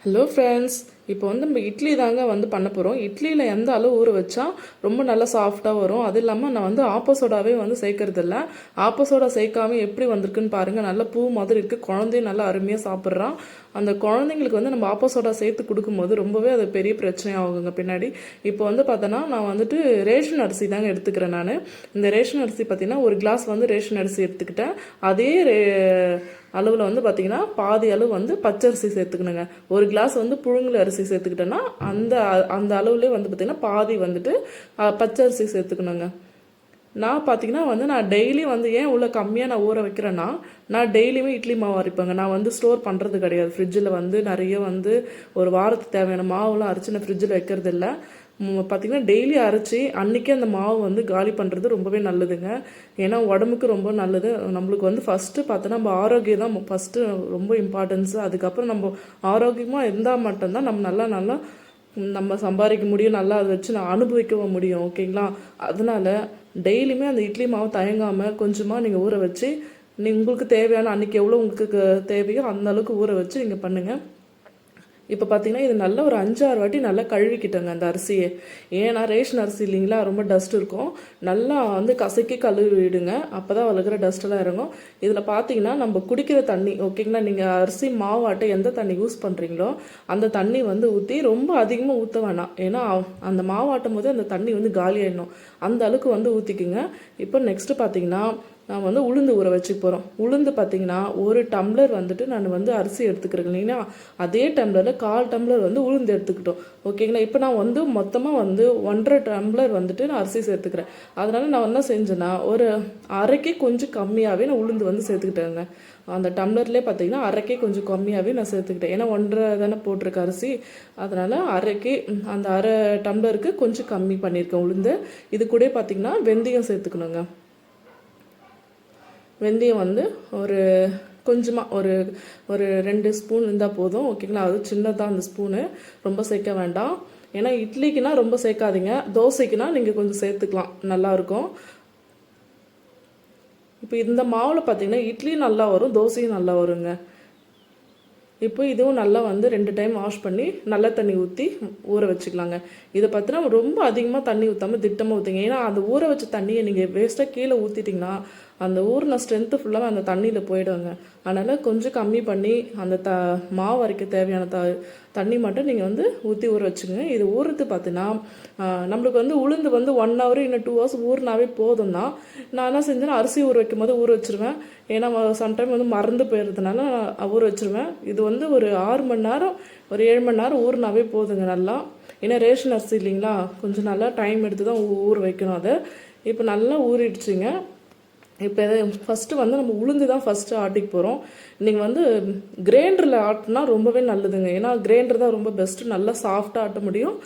Hello friends, இப்போ வந்து நம்ம இட்லி தாங்க வந்து பண்ண போகிறோம். இட்லியில் எந்த அளவு ஊற வச்சா ரொம்ப நல்லா சாஃப்டாக வரும். அது இல்லாமல் நான் வந்து ஆப்போசோடாவே வந்து சேர்க்கறதில்ல. ஆப்போசோடா சேர்க்காம எப்படி வந்திருக்குன்னு பாருங்கள். நல்லா பூ மாதிரி இருக்குது. குழந்தையும் நல்லா அருமையாக சாப்பிட்றான். அந்த குழந்தைங்களுக்கு வந்து நம்ம ஆப்போசோடா சேர்த்து கொடுக்கும்போது ரொம்பவே அது பெரிய பிரச்சனையாகுங்க பின்னாடி. இப்போ வந்து பார்த்தோன்னா நான் வந்துட்டு ரேஷன் அரிசி தாங்க எடுத்துக்கிறேன். நான் இந்த ரேஷன் அரிசி பார்த்தீங்கன்னா ஒரு கிளாஸ் வந்து ரேஷன் அரிசி எடுத்துக்கிட்டேன். அதே அளவில் வந்து பார்த்திங்கன்னா பாதி அளவு வந்து பச்சரிசி சேர்த்துக்கணுங்க. ஒரு கிளாஸ் வந்து புழுங்கல் அரிசி சேர்த்துக்கிட்டேன்னா அந்த அந்த அளவுலேயே வந்து பார்த்திங்கன்னா பாதி வந்துட்டு பச்சரிசி சேர்த்துக்கணுங்க. நான் பார்த்தீங்கன்னா வந்து நான் டெய்லி வந்து ஏன் உள்ள கம்மியாக நான் ஊற வைக்கிறேன்னா, நான் டெய்லியுமே இட்லி மாவு அரைப்பேங்க. நான் வந்து ஸ்டோர் பண்ணுறது கிடையாது. ஃப்ரிட்ஜில் வந்து நிறைய வந்து ஒரு வாரத்துக்கு தேவையான மாவுலாம் அரைச்சி நான் ஃப்ரிட்ஜில் வைக்கிறது இல்லை. பார்த்திங்கன்னா டெய்லி அரைச்சி அன்றைக்கே அந்த மாவு வந்து காலி பண்ணுறது ரொம்பவே நல்லதுங்க. ஏன்னா உடம்புக்கு ரொம்ப நல்லது. நம்மளுக்கு வந்து ஃபஸ்ட்டு பார்த்தோன்னா நம்ம ஆரோக்கியம் தான் ஃபஸ்ட்டு ரொம்ப இம்பார்ட்டன்ஸு. அதுக்கப்புறம் நம்ம ஆரோக்கியமாக இருந்தால் மட்டும்தான் நம்ம நல்லா நம்ம சம்பாதிக்க முடியும், நல்லா அதை வச்சு நான் அனுபவிக்கவும் முடியும். ஓகேங்களா? அதனால டெய்லியுமே அந்த இட்லி மாவு தயங்காமல் கொஞ்சமாக நீங்கள் ஊற வச்சு உங்களுக்கு தேவையான அன்றைக்கி எவ்வளோ உங்களுக்கு தேவையோ அந்த அளவுக்கு ஊற வச்சு நீங்கள் பண்ணுங்கள். இப்போ பார்த்தீங்கன்னா இது நல்லா ஒரு 5-6 வாட்டி நல்லா கழுவிக்கிட்டேங்க அந்த அரிசியை. ஏன்னா ரேஷன் அரிசி இல்லைங்களா, ரொம்ப டஸ்ட் இருக்கும். நல்லா வந்து கசக்கி கழுவி விடுங்க. அப்போ தான் வளர்க்குற டஸ்ட்டெல்லாம் இறங்கும். இதில் பார்த்தீங்கன்னா நம்ம குடிக்கிற தண்ணி, ஓகேங்களா, நீங்கள் அரிசி மாவாட்டை எந்த தண்ணி யூஸ் பண்ணுறீங்களோ அந்த தண்ணி வந்து ஊற்றி ரொம்ப அதிகமாக ஊற்ற வேணாம். ஏன்னா அந்த மாவாட்டும் போது அந்த தண்ணி வந்து காலி ஆகிடணும். அந்த அளவுக்கு வந்து ஊற்றிக்குங்க. இப்போ நெக்ஸ்ட்டு பார்த்தீங்கன்னா நான் வந்து உளுந்து ஊற வச்சுக்க போகிறோம். உளுந்து பார்த்தீங்கன்னா ஒரு டம்ளர் வந்துட்டு நான் வந்து அரிசி எடுத்துக்கிறேன் இல்லைங்களா, அதே டம்ளரில் 1/4 டம்ளர் வந்து உளுந்து எடுத்துக்கிட்டோம். ஓகேங்களா? இப்போ நான் வந்து மொத்தமாக வந்து 1.5 டம்ளர் வந்துட்டு நான் அரிசி சேர்த்துக்கிறேன். அதனால நான் என்ன செஞ்சேன்னா ஒரு அரைக்கே கொஞ்சம் கம்மியாகவே நான் உளுந்து வந்து சேர்த்துக்கிட்டேங்க. அந்த டம்ளர்லேயே பார்த்தீங்கன்னா அரைக்கே கொஞ்சம் கம்மியாகவே நான் சேர்த்துக்கிட்டேன். ஏன்னா 1.5 தானே போட்டிருக்க அரிசி. அதனால் அரைக்கே அந்த அரை டம்ளருக்கு கொஞ்சம் கம்மி பண்ணியிருக்கேன் உளுந்து. இது கூட பார்த்தீங்கன்னா வெந்தயம் சேர்த்துக்கணுங்க. வெந்தயம் வந்து ஒரு கொஞ்சமாக ஒரு ஒரு 2 ஸ்பூன் இருந்தால் போதும். ஓகேங்களா? அது சின்னதாக அந்த ஸ்பூனு, ரொம்ப சேர்க்க வேண்டாம். ஏன்னா இட்லிக்குனா ரொம்ப சேர்க்காதீங்க, தோசைக்குனா நீங்கள் கொஞ்சம் சேர்த்துக்கலாம், நல்லாயிருக்கும். இப்போ இந்த மாவில் பார்த்தீங்கன்னா இட்லி நல்லா வரும், தோசையும் நல்லா வருங்க. இப்போ இதுவும் நல்லா வந்து 2 டைம் வாஷ் பண்ணி நல்ல தண்ணி ஊற்றி ஊற வச்சுக்கலாங்க. இதை பார்த்தீங்கன்னா ரொம்ப அதிகமாக தண்ணி ஊற்றாமல் திட்டமாக ஊற்றுங்க. ஏன்னா அந்த ஊற வச்ச தண்ணியை நீங்கள் வேஸ்ட்டாக கீழே ஊற்றிட்டிங்கன்னா அந்த ஊறின ஸ்ட்ரென்த்து ஃபுல்லாக அந்த தண்ணியில் போயிடுவாங்க. அதனால் கொஞ்சம் கம்மி பண்ணி அந்த மாவு அரைக்க தேவையான தண்ணி மட்டும் நீங்கள் வந்து ஊற்றி ஊற வச்சுக்கோங்க. இது ஊறுறது பார்த்தீங்கன்னா நம்மளுக்கு வந்து உளுந்து வந்து 1 hour இல்லை 2 hours ஊறினாவே போதும் தான். நான் என்ன செஞ்சேன்னா அரிசி ஊற வைக்கும் போது ஊற வச்சுருவேன். ஏன்னா சம்டைம் வந்து மறந்து போயிடுறதுனால நான் ஊற வச்சுருவேன். இது வந்து ஒரு 6 மணி நேரம் ஒரு 7 மணி நேரம் ஊறினாவே போதுங்க நல்லா. ஏன்னா ரேஷன் அரிசி இல்லைங்களா, கொஞ்சம் நல்லா டைம் எடுத்து தான் ஊற வைக்கணும் அதை. இப்போ நல்லா ஊறிடுச்சுங்க. இப்போ ஃபஸ்ட்டு வந்து நம்ம உளுந்து தான் ஃபஸ்ட்டு ஆட்டிக்க போகிறோம். நீங்கள் வந்து கிரைண்டரில் ஆட்டினா ரொம்பவே நல்லதுங்க. ஏன்னா கிரைண்டர் தான் ரொம்ப பெஸ்ட்டு, நல்லா சாஃப்டாக ஆட்ட முடியும்.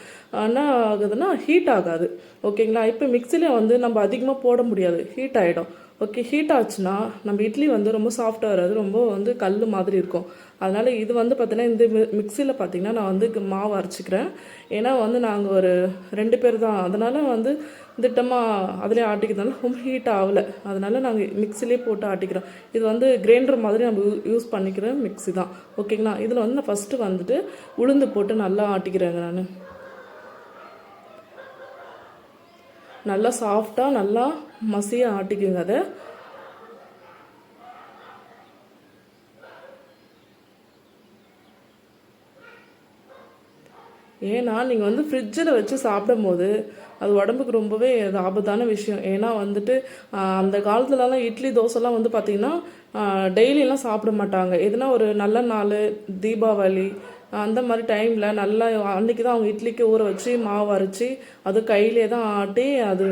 ஆனால் ஆகுதுன்னா ஹீட் ஆகாது. ஓகேங்களா? இப்போ மிக்சியில் வந்து நம்ம அதிகமாக போட முடியாது, ஹீட் ஆகிடும். ஓகே, ஹீட் ஆச்சுன்னா நம்ம இட்லி வந்து ரொம்ப சாஃப்டாக வராது, ரொம்ப வந்து கல் மாதிரி இருக்கும். அதனால் இது வந்து பார்த்தீங்கன்னா இந்த மிக்சியில் பார்த்தீங்கன்னா நான் வந்து மாவு அரைச்சிக்கிறேன். ஏன்னா வந்து நாங்கள் ஒரு 2 பேர் தான், அதனால் வந்து திட்டமாக அதிலே ஆட்டிக்கிறதுனால ரொம்ப ஹீட் ஆகலை. அதனால் நாங்கள் மிக்சிலே போட்டு ஆட்டிக்கிறோம். இது வந்து கிரைண்டர் மாதிரி நம்ம யூஸ் பண்ணிக்கிற மிக்சி தான். ஓகேங்களா? இதில் வந்து நான் ஃபஸ்ட்டு வந்துட்டு உளுந்து போட்டு நல்லா ஆட்டிக்கிறேங்க. நான் நல்லா சாஃப்டாக நல்லா மசியாக ஆட்டிக்குங்க அதை. ஏன்னா நீங்கள் வந்து ஃப்ரிட்ஜில் வச்சு சாப்பிடும் போது அது உடம்புக்கு ரொம்பவே அது ஆபத்தான விஷயம். ஏன்னா வந்துட்டு அந்த காலத்துலலாம் இட்லி தோசைலாம் வந்து பார்த்திங்கன்னா டெய்லியெல்லாம் சாப்பிட மாட்டாங்க. எதுனா ஒரு நல்ல நாள், தீபாவளி அந்த மாதிரி டைமில் நல்லா அன்றைக்கி தான் அவங்க இட்லிக்கு ஊற வச்சு மாவு அரைச்சி அது கையிலே தான் ஆட்டி அது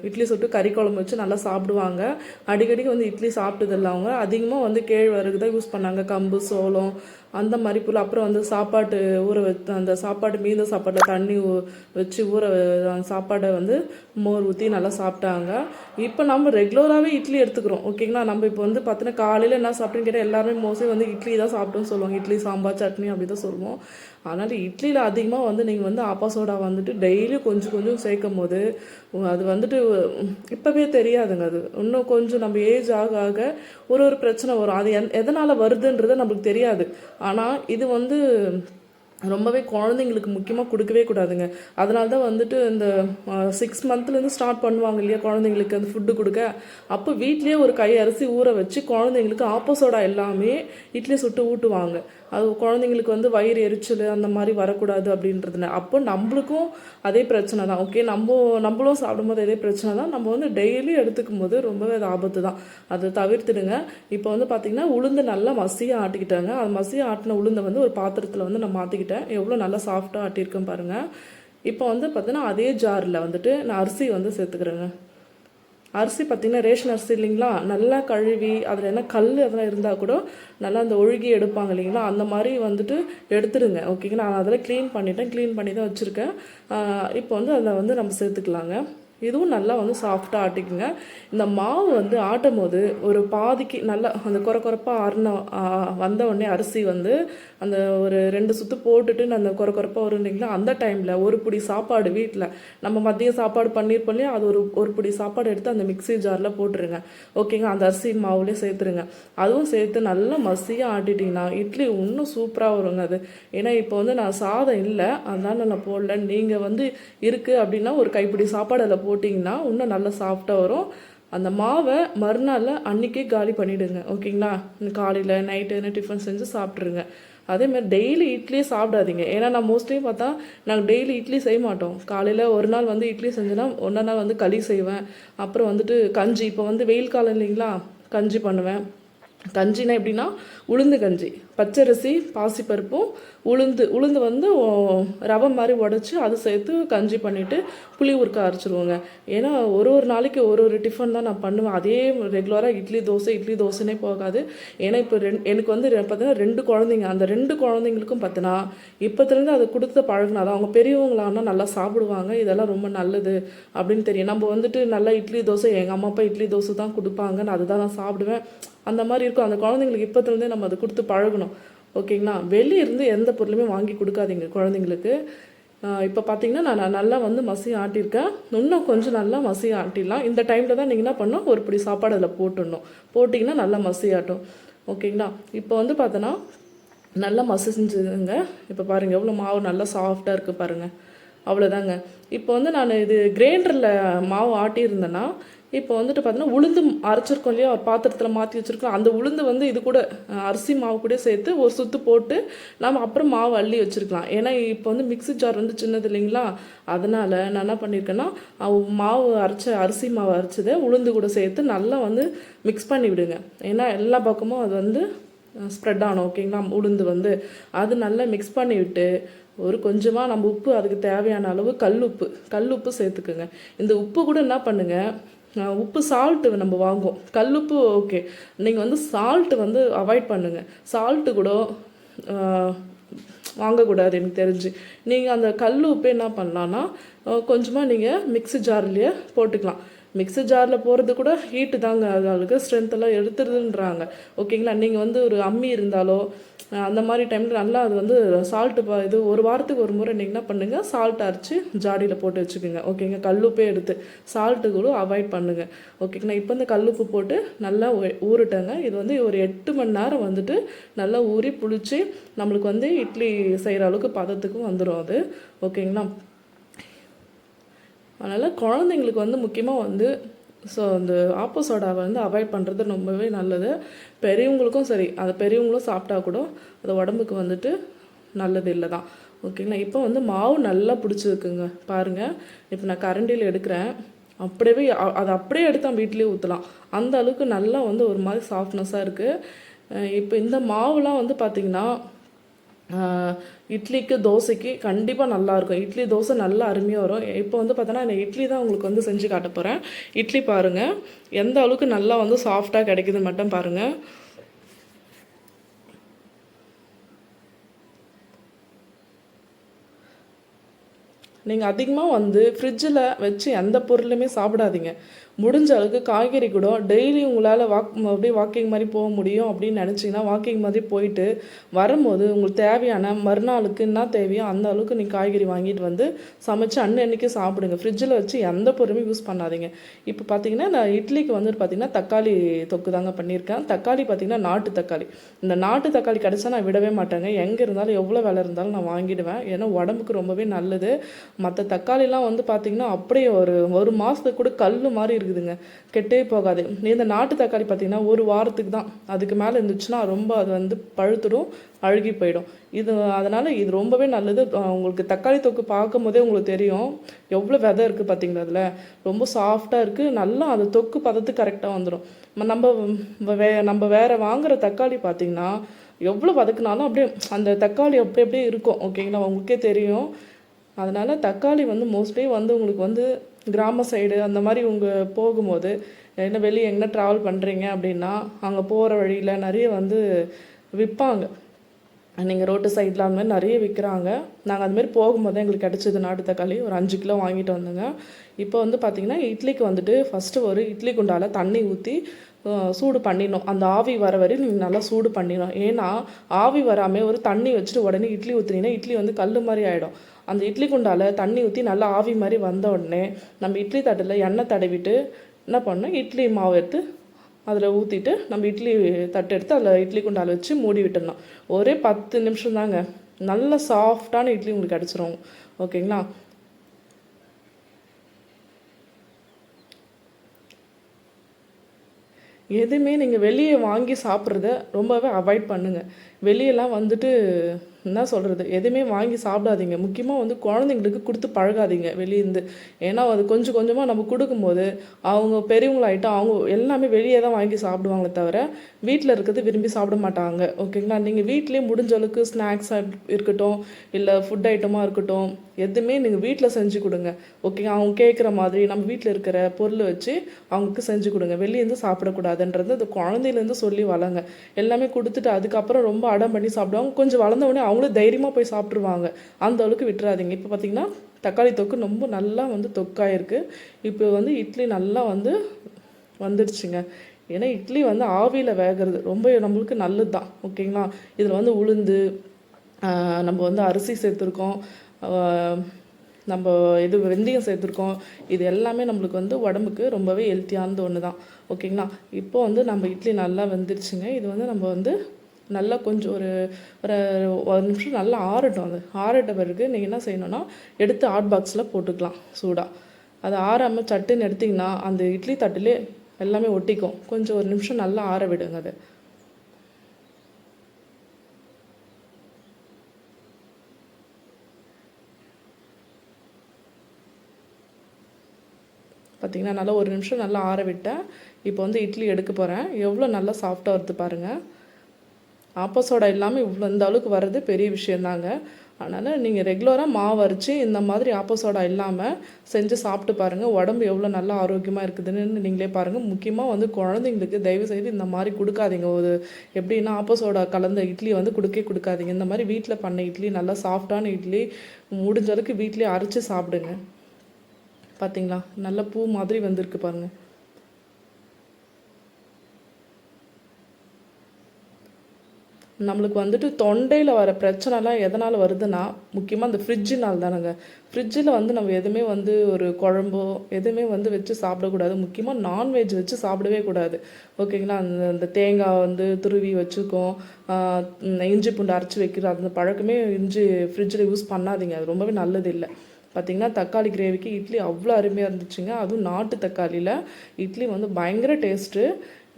இட்லி சுட்டு கறி குழம்பு வச்சு நல்லா சாப்பிடுவாங்க. அடிக்கடிக்கு வந்து இட்லி சாப்பிட்டதில்ல. அவங்க அதிகமாக வந்து கேழ்வரகு தான் யூஸ் பண்ணாங்க, கம்பு, சோளம் அந்த மாதிரி பொருள். அப்புறம் வந்து சாப்பாட்டு ஊற வச்சு அந்த சாப்பாடு மீத சாப்பாட்டில் தண்ணி வச்சு அந்த சாப்பாடை வந்து மோர் ஊற்றி நல்லா சாப்பிட்டாங்க. இப்போ நம்ம ரெகுலராகவே இட்லி எடுத்துக்கிறோம். ஓகேங்களா? நம்ம இப்போ வந்து பார்த்தீங்கன்னா காலையில் என்ன சாப்பிட்டுன்னு கேட்டால் எல்லாருமே மோஸ்ட்லி வந்து இட்லி தான் சாப்பிட்டோன்னு சொல்லுவாங்க. இட்லி, சாம்பார், சட்னி அப்படி தான் சொல்லுவோம். அதனால் இட்லியில் அதிகமாக வந்து நீங்கள் வந்து ஆப்போசோடா வந்துட்டு டெய்லியும் கொஞ்சம் கொஞ்சம் சேர்க்கும் போது அது வந்துட்டு இப்போவே தெரியாதுங்க. அது இன்னும் கொஞ்சம் நம்ம ஏஜ் ஆக ஆக ஒரு பிரச்சனை வரும். அது எதனால் வருதுன்றது நம்மளுக்கு தெரியாது. ஆனால் இது வந்து ரொம்பவே குழந்தைங்களுக்கு முக்கியமாக கொடுக்கவே கூடாதுங்க. அதனால தான் வந்துட்டு இந்த 6 மந்த்லேருந்து ஸ்டார்ட் பண்ணுவாங்க இல்லையா குழந்தைங்களுக்கு அந்த ஃபுட்டு கொடுக்க. அப்போ வீட்லேயே ஒரு கை அரிசி ஊற வச்சு குழந்தைங்களுக்கு ஆப்போசோடா எல்லாமே இட்லி சுட்டு ஊட்டுவாங்க. அது குழந்தைங்களுக்கு வந்து வயிறு எரிச்சல் அந்த மாதிரி வரக்கூடாது அப்படின்றதுனால. அப்போ நம்மளுக்கும் அதே பிரச்சனை தான். ஓகே, நம்மளும் சாப்பிடும்போது அதே பிரச்சனை தான். நம்ம வந்து டெய்லி எடுத்துக்கும் போது ரொம்பவே அது ஆபத்து தான். அதை தவிர்த்துடுங்க. இப்போ வந்து பார்த்திங்கன்னா உளுந்து நல்லா மசியாக ஆட்டிக்கிட்டாங்க. அது மசியாக ஆட்டின உளுந்தை வந்து ஒரு பாத்திரத்தில் வந்து நான் மாற்றிக்கிட்டேன். எவ்வளோ நல்லா சாஃப்டாக ஆட்டியிருக்கேன் பாருங்கள். இப்போ வந்து பார்த்தீங்கன்னா அதே ஜாரில் வந்துட்டு நான் அரிசி வந்து சேர்த்துக்கிறேங்க. அரிசி பார்த்திங்கன்னா ரேஷன் அரிசி இல்லைங்களா, நல்லா கழுவி அதில் என்ன கல் அதெல்லாம் இருந்தால் கூட நல்லா அந்த ஒழுகி எடுப்பாங்க இல்லைங்களா, அந்த மாதிரி வந்துட்டு எடுத்துடுங்க. ஓகேங்களா, நான் அதில் க்ளீன் பண்ணிட்டேன், க்ளீன் பண்ணி தான் வச்சுருக்கேன். இப்போ வந்து அதில் வந்து நம்ம சேர்த்துக்கலாங்க. இதுவும் நல்லா வந்து சாஃப்டாக ஆட்டிக்குங்க. இந்த மாவு வந்து ஆட்டும் போது ஒரு பாதிக்கு நல்லா அந்த குறப்பாக வந்த உடனே அரிசி வந்து அந்த ஒரு 2 சுற்று போட்டுட்டு அந்த குறப்பாக வரும் இல்லைங்களா, அந்த டைமில் ஒரு பிடி சாப்பாடு வீட்டில் நம்ம மதியம் சாப்பாடு பண்ணியிருப்போம் இல்லையா, அது ஒரு பிடி சாப்பாடு எடுத்து அந்த மிக்ஸி ஜாரில் போட்டுருங்க. ஓகேங்க, அந்த அரிசி மாவுலேயே சேர்த்துருங்க. அதுவும் சேர்த்து நல்லா மசியாக ஆட்டிட்டிங்கன்னா இட்லி இன்னும் சூப்பராக வருங்க அது. ஏன்னா இப்போ வந்து நான் சாதம் இல்லை அதனால நான் போடல. நீங்கள் வந்து இருக்குது அப்படின்னா ஒரு கைப்பிடி சாப்பாடு அதில் போட்டிங்கன்னா இன்னும் நல்லா சாஃப்டாக வரும். அந்த மாவை மறுநாள் அன்றைக்கே காலி பண்ணிவிடுங்க. ஓகேங்களா, காலையில் நைட்டு டிஃபன் செஞ்சு சாப்பிட்ருங்க. அதேமாதிரி டெய்லி இட்லியே சாப்பிடாதீங்க. ஏன்னா நான் மோஸ்ட்லி பார்த்தா நாங்கள் டெய்லி இட்லி செய்ய மாட்டோம். காலையில் ஒரு நாள் வந்து இட்லி செஞ்சேன்னா ஒன்றா நாள் வந்து களி செய்வேன். அப்புறம் வந்துட்டு கஞ்சி, இப்போ வந்து வெயில் காலம் இல்லைங்களா, கஞ்சி பண்ணுவேன். கஞ்சினா எப்படின்னா உளுந்து கஞ்சி, பச்சரிசி பாசிப்பருப்பும் உளுந்து வந்து ரவை மாதிரி உடச்சி அதை சேர்த்து கஞ்சி பண்ணிவிட்டு புளி ஊறுக்க அரைச்சிருவோங்க. ஏன்னா ஒரு நாளைக்கு ஒரு டிஃபன் தான் நான் பண்ணுவேன். அதே ரெகுலராக இட்லி தோசைனே போகாது. ஏன்னா இப்போ எனக்கு வந்து பார்த்தீங்கன்னா 2 குழந்தைங்க. அந்த 2 குழந்தைங்களுக்கும் பார்த்தீங்கன்னா இப்போத்துலேருந்து அதை கொடுத்து பழகினாதான் அவங்க பெரியவங்களானா நல்லா சாப்பிடுவாங்க. இதெல்லாம் ரொம்ப நல்லது அப்படின்னு தெரியும். நம்ம வந்துட்டு நல்லா இட்லி தோசை, எங்கள் அம்மா அப்பா இட்லி தோசை தான் கொடுப்பாங்க, நான் அதுதான் நான் சாப்பிடுவேன் அந்த மாதிரி இருக்கும். அந்த குழந்தைங்களுக்கு இப்போத்துலேருந்தே நம்ம அதை கொடுத்து பழகணும். ஓகேங்களா, வெளியிருந்து எந்த பொருளுமே வாங்கி கொடுக்காதீங்க குழந்தைங்களுக்கு. இப்போ பார்த்தீங்கன்னா நான் நல்லா வந்து மசி ஆட்டியிருக்கேன். இன்னும் கொஞ்சம் நல்லா மசி ஆட்டிடலாம். இந்த டைமில் தான் நீங்கள் என்ன பண்ணணும், ஒரு பிடி சாப்பாடு அதில் போட்டிங்கன்னா நல்லா மசி ஆட்டும். ஓகேங்களா, இப்போ வந்து பார்த்தோன்னா நல்லா மசிஞ்சுதுங்க. இப்போ பாருங்கள் எவ்வளோ மாவு நல்லா சாஃப்டாக இருக்குது பாருங்கள். அவ்வளோதாங்க. இப்போ வந்து நான் இது கிரைண்டரில் மாவு ஆட்டியிருந்தேன்னா இப்போ வந்துட்டு பார்த்தீங்கன்னா உளுந்து அரைச்சிருக்கோம் இல்லையா, ஒரு பாத்திரத்தில் மாற்றி வச்சுருக்கோம். அந்த உளுந்து வந்து இது கூட அரிசி மாவு கூட சேர்த்து ஒரு சுற்று போட்டு நம்ம அப்புறம் மாவு அள்ளி வச்சுருக்கலாம். ஏன்னா இப்போ வந்து மிக்ஸி ஜார் வந்து சின்னது இல்லைங்களா, அதனால் நான் என்ன பண்ணியிருக்கேன்னா மாவு அரிசி மாவு அரைச்சதை உளுந்து கூட சேர்த்து நல்லா வந்து மிக்ஸ் பண்ணி விடுங்க. ஏன்னா எல்லா பக்கமும் அது வந்து ஸ்ப்ரெட் ஆகணும். ஓகேங்களா, உளுந்து வந்து அது நல்லா மிக்ஸ் பண்ணி விட்டு ஒரு கொஞ்சமாக நம்ம உப்பு, அதுக்கு தேவையான அளவு கல்லுப்பு சேர்த்துக்குங்க. இந்த உப்பு கூட என்ன பண்ணுங்கள், உப்பு சால்ட்டு நம்ம வாங்குவோம், கல்லுப்பு ஓகே, நீங்கள் வந்து சால்ட்டு வந்து அவாய்ட் பண்ணுங்கள். சால்ட்டு கூட வாங்கக்கூடாது எனக்கு தெரிஞ்சு. நீங்கள் அந்த கல் உப்பு என்ன பண்ணலான்னா கொஞ்சமாக நீங்கள் மிக்ஸி ஜார்லேயே போட்டுக்கலாம். மிக்ஸி ஜாரில் போகிறது கூட ஹீட்டு தாங்க, அதுக்கு ஸ்ட்ரென்த்தெல்லாம் எடுத்துருதுன்றாங்க. ஓகேங்களா, நீங்கள் வந்து ஒரு அம்மி இருந்தாலோ அந்த மாதிரி டைமில் நல்லா அது வந்து சால்ட்டு இது ஒரு வாரத்துக்கு ஒரு முறை நீங்கள் என்ன பண்ணுங்கள், சால்ட் அரைச்சி ஜாடியில் போட்டு வச்சுக்கோங்க. ஓகேங்க, கல்லுப்பே எடுத்து சால்ட்டு கூட அவாய்ட் பண்ணுங்கள். ஓகேங்களா, இப்போ இந்த கல்லுப்பு போட்டு நல்லா ஊறிட்டேங்க. இது வந்து ஒரு 8 மணி நேரம் வந்துட்டு நல்லா ஊறி புளிச்சு நம்மளுக்கு வந்து இட்லி செய்கிற அளவுக்கு பதத்துக்கும் வந்துடும் அது. ஓகேங்களா, அதனால் குழந்தைங்களுக்கு வந்து முக்கியமாக வந்து அந்த ஆப்போ சோடாவை வந்து அவாய்ட் பண்ணுறது ரொம்பவே நல்லது. பெரியவங்களுக்கும் சரி, அதை பெரியவங்களும் சாப்பிட்டா கூட அது உடம்புக்கு வந்துட்டு நல்லது இல்லை தான். ஓகேங்களா, இப்போ வந்து மாவு நல்லா பிடிச்சிருக்குங்க பாருங்கள். இப்போ நான் கரண்டியில் எடுக்கிறேன், அதை அப்படியே எடுத்தால் வீட்டிலே ஊற்றலாம். அந்த அளவுக்கு நல்லா வந்து ஒரு மாதிரி சாஃப்ட்னஸாக இருக்குது. இப்போ இந்த மாவுலாம் வந்து பார்த்திங்கன்னா இட்லிக்கு தோசைக்கு கண்டிப்பாக நல்லாயிருக்கும். இட்லி தோசை நல்லா அருமையாக வரும். இப்போ வந்து பார்த்தோன்னா நான் இட்லி தான் உங்களுக்கு வந்து செஞ்சு காட்ட போகிறேன். இட்லி பாருங்கள் எந்த அளவுக்கு நல்லா வந்து சாஃப்டாக கிடைக்குதுன்னு மட்டும் பாருங்கள். நீங்கள் அதிகமாக வந்து ஃப்ரிட்ஜில் வச்சு எந்த பொருளுமே சாப்பிடாதீங்க. முடிஞ்ச அளவுக்கு காய்கறி கூட டெய்லி உங்களால் அப்படியே வாக்கிங் மாதிரி போக முடியும் அப்படின்னு நினச்சிங்கன்னா வாக்கிங் மாதிரி போயிட்டு வரும்போது உங்களுக்கு தேவையான மறுநாளுக்கு என்ன தேவையோ அந்த அளவுக்கு நீங்கள் காய்கறி வாங்கிட்டு வந்து சமைச்சு அன்னன்னைக்கு சாப்பிடுங்க. ஃப்ரிட்ஜில் வச்சு எந்த பொருளுமே யூஸ் பண்ணாதீங்க. இப்போ பார்த்தீங்கன்னா நான் இட்லிக்கு வந்துட்டு பார்த்தீங்கன்னா தக்காளி தொக்கு தாங்க பண்ணியிருக்கேன். தக்காளி பார்த்தீங்கன்னா நாட்டு தக்காளி. இந்த நாட்டு தக்காளி கிடச்சா நான் விடவே மாட்டேங்க. எங்கே இருந்தாலும் எவ்வளோ விலை இருந்தாலும் நான் வாங்கிடுவேன். ஏன்னா உடம்புக்கு ரொம்பவே நல்லது. மற்ற தக்காளிலாம் வந்து பார்த்தீங்கன்னா அப்படியே ஒரு மாதத்துக்கு கூட கல் மாதிரி இருக்குதுங்க, கெட்டே போகாது. இந்த நாட்டு தக்காளி பார்த்தீங்கன்னா ஒரு வாரத்துக்கு தான், அதுக்கு மேலே இருந்துச்சுன்னா ரொம்ப அது வந்து பழுத்துடும், அழுகி போயிடும். அதனால் இது ரொம்பவே நல்லது. உங்களுக்கு தக்காளி தொக்கு பார்க்கும் போதே உங்களுக்கு தெரியும் எவ்வளோ விதை இருக்குது பார்த்தீங்களா, அதில் ரொம்ப சாஃப்டாக இருக்குது. நல்லா அது தொக்கு பதத்துக்கு கரெக்டாக வந்துடும். நம்ம வேறு வாங்குகிற தக்காளி பார்த்திங்கன்னா எவ்வளோ வதக்குனாலும் அப்படியே அந்த தக்காளி அப்படியே இருக்கும். ஓகேங்களா, உங்களுக்கே தெரியும். அதனால் தக்காளி வந்து மோஸ்ட்லி வந்து உங்களுக்கு வந்து கிராம சைடு அந்த மாதிரி உங்கள் போகும்போது என்ன வெளியே எங்கன்னா ட்ராவல் பண்ணுறீங்க அப்படின்னா அங்கே போகிற வழியில் நிறைய வந்து விற்பாங்க. நீங்கள் ரோட்டு சைடில் அந்த மாதிரி நிறைய விற்கிறாங்க. நாங்கள் அதுமாரி போகும்போது எங்களுக்கு கிடச்சிது நாட்டு தக்காளி. ஒரு 5 கிலோ வாங்கிட்டு வந்தோங்க. இப்போ வந்து பார்த்திங்கன்னா இட்லிக்கு வந்துட்டு ஃபஸ்ட்டு ஒரு இட்லி குண்டால் தண்ணி ஊற்றி சூடு பண்ணிடணும். அந்த ஆவி வர வரையும் நீங்கள் நல்லா சூடு பண்ணிடணும். ஏன்னா ஆவி வராமல் ஒரு தண்ணி வச்சுட்டு உடனே இட்லி ஊற்றுனீங்கன்னா இட்லி வந்து கல் மாதிரி ஆகிடும். அந்த இட்லி குண்டால் தண்ணி ஊற்றி நல்லா ஆவி மாதிரி வந்த உடனே நம்ம இட்லி தட்டில் எண்ணெய் தடவிட்டு என்ன பண்ணோம், இட்லி மாவு எடுத்து அதில் ஊற்றிட்டு நம்ம இட்லி தட்டு எடுத்து அதில் இட்லி குண்டால் வச்சு மூடி விட்டுடணும். ஒரே 10 நிமிஷம் தாங்க, நல்ல சாஃப்டான இட்லி உங்களுக்கு கிடச்சிரும். ஓகேங்களா. எதுவுமே நீங்கள் வெளியே வாங்கி சாப்பிட்றத ரொம்பவே அவாய்ட் பண்ணுங்கள். வெளியெல்லாம் வந்துட்டு என்ன சொல்கிறது, எதுவுமே வாங்கி சாப்பிடாதீங்க. முக்கியமாக வந்து குழந்தைங்களுக்கு கொடுத்து பழகாதீங்க வெளியேருந்து. ஏன்னா அது கொஞ்சம் கொஞ்சமாக நம்ம கொடுக்கும்போது அவங்க பெரியவங்களாயிட்டா அவங்க எல்லாமே வெளியே தான் வாங்கி சாப்பிடுவாங்களே தவிர வீட்டில் இருக்கிறது விரும்பி சாப்பிட மாட்டாங்க. ஓகேங்களா. நீங்கள் வீட்டிலே முடிஞ்ச அளவுக்கு ஸ்நாக்ஸ் இருக்கட்டும், இல்லை ஃபுட் ஐட்டமாக இருக்கட்டும், எதுவுமே நீங்கள் வீட்டில் செஞ்சு கொடுங்க. ஓகேங்க. அவங்க கேட்குற மாதிரி நம்ம வீட்டில் இருக்கிற பொருளை வச்சு அவங்களுக்கு செஞ்சு கொடுங்க. வெளியேருந்து சாப்பிடக்கூடாதுன்றது அது குழந்தையிலேருந்து சொல்லி வளங்க. எல்லாமே கொடுத்துட்டு அதுக்கப்புறம் ரொம்ப அடம் பண்ணி சாப்பிடுவாங்க. கொஞ்சம் வளர்ந்த உடனே அவங்களும் தைரியமாக போய் சாப்பிட்ருவாங்க. அந்த அளவுக்கு விட்டுறாதீங்க. இப்போ பார்த்தீங்கன்னா தக்காளி தொக்கு ரொம்ப நல்லா வந்து தொக்காயிருக்கு. இப்போ வந்து இட்லி நல்லா வந்து வந்துடுச்சுங்க. ஏன்னா இட்லி வந்து ஆவியில் வேகிறது ரொம்ப நம்மளுக்கு நல்லது தான். ஓகேங்களா. இதில் வந்து உளுந்து, நம்ம வந்து அரிசி சேர்த்துருக்கோம், நம்ம இது வெந்தயம் சேர்த்துருக்கோம். இது எல்லாமே நம்மளுக்கு வந்து உடம்புக்கு ரொம்பவே ஹெல்த்தியானது ஒன்று தான். ஓகேங்களா. இப்போ வந்து நம்ம இட்லி நல்லா வெந்துருச்சுங்க. இது வந்து நம்ம வந்து நல்லா கொஞ்சம் ஒரு ஒரு நிமிஷம் நல்லா ஆறட்டும். அது ஆறிட்ட பிறகு நீங்கள் என்ன செய்யணும்னா எடுத்து ஹாட் பாக்ஸில் போட்டுக்கலாம் சூடாக. அது ஆறாமல் சட்டுன்னு எடுத்திங்கன்னா அந்த இட்லி தட்டுலே எல்லாமே ஒட்டிக்கும். கொஞ்சம் ஒரு நிமிஷம் நல்லா ஆற விடுங்க. அது பார்த்திங்கன்னா நல்லா ஒரு நிமிஷம் நல்லா ஆற விட்டேன். இப்போ வந்து இட்லி எடுக்க போகிறேன். எவ்வளோ நல்லா சாஃப்டாக வருது பாருங்கள். ஆப்போசோடா இல்லாமல் இவ்வளோ இந்த அளவுக்கு வர்றது பெரிய விஷயந்தாங்க. அதனால் நீங்கள் ரெகுலராக மாவு அரைச்சி இந்த மாதிரி ஆப்போசோடா இல்லாமல் செஞ்சு சாப்பிட்டு பாருங்கள். உடம்பு எவ்வளோ நல்லா ஆரோக்கியமாக இருக்குதுன்னு நீங்களே பாருங்கள். முக்கியமாக வந்து குழந்தைங்களுக்கு தயவுசெய்து இந்த மாதிரி கொடுக்காதீங்க. ஒரு எப்படின்னா ஆப்போசோடா கலந்த இட்லி வந்து கொடுக்காதீங்க. இந்த மாதிரி வீட்டில் பண்ண இட்லி நல்லா சாஃப்டான இட்லி முடிஞ்ச அளவுக்கு வீட்லேயே அரைச்சி சாப்பிடுங்க. பார்த்தீங்களா நல்ல பூ மாதிரி வந்திருக்கு பாருங்கள். நம்மளுக்கு வந்துட்டு தொண்டையில் வர பிரச்சனைலாம் எதனால் வருதுன்னா முக்கியமாக இந்த ஃப்ரிட்ஜினால் தானுங்க. ஃப்ரிட்ஜில் வந்து நம்ம எதுவுமே வந்து ஒரு குழம்போ எதுவுமே வந்து வச்சு சாப்பிடக்கூடாது. முக்கியமாக நான்வெஜ் வச்சு சாப்பிடவே கூடாது. ஓகேங்களா. அந்த தேங்காய் வந்து துருவி வச்சுக்கோம், இஞ்சி பூண்டு அரைச்சி வைக்கிற அந்த பழக்கமே ஃப்ரிட்ஜில் யூஸ் பண்ணாதீங்க. அது ரொம்பவே நல்லது இல்லை. பார்த்திங்கன்னா தக்காளி கிரேவிக்கு இட்லி அவ்வளோ அருமையாக இருந்துச்சுங்க. அதுவும் நாட்டு தக்காளியில் இட்லி வந்து பயங்கர டேஸ்ட்டு.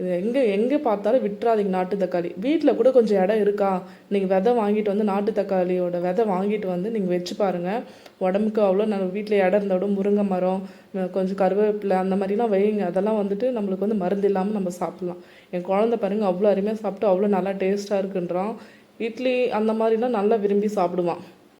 இது எங்கே பார்த்தாலும் விட்டுறாதீங்க. நாட்டு தக்காளி வீட்டில் கூட கொஞ்சம் இடம் இருக்கா, நீங்கள் விதை வாங்கிட்டு வந்து நாட்டு தக்காளியோட விதை வாங்கிட்டு வந்து நீங்கள் வச்சு பாருங்கள். உடம்புக்கு அவ்வளோ நம்ம வீட்டில் இடம் இருந்தோட முருங்கை மரம், கொஞ்சம் கருவேப்பிலை அந்த மாதிரிலாம் வைங்க. அதெல்லாம் வந்துட்டு நம்மளுக்கு வந்து மருந்து இல்லாமல் நம்ம சாப்பிட்லாம். என் குழந்தை பாருங்கள் அவ்வளோ அருமையாக சாப்பிட்டு அவ்வளோ நல்லா டேஸ்ட்டாக இருக்குன்றான். இட்லி அந்த மாதிரிலாம் நல்லா விரும்பி சாப்பிடுவான்.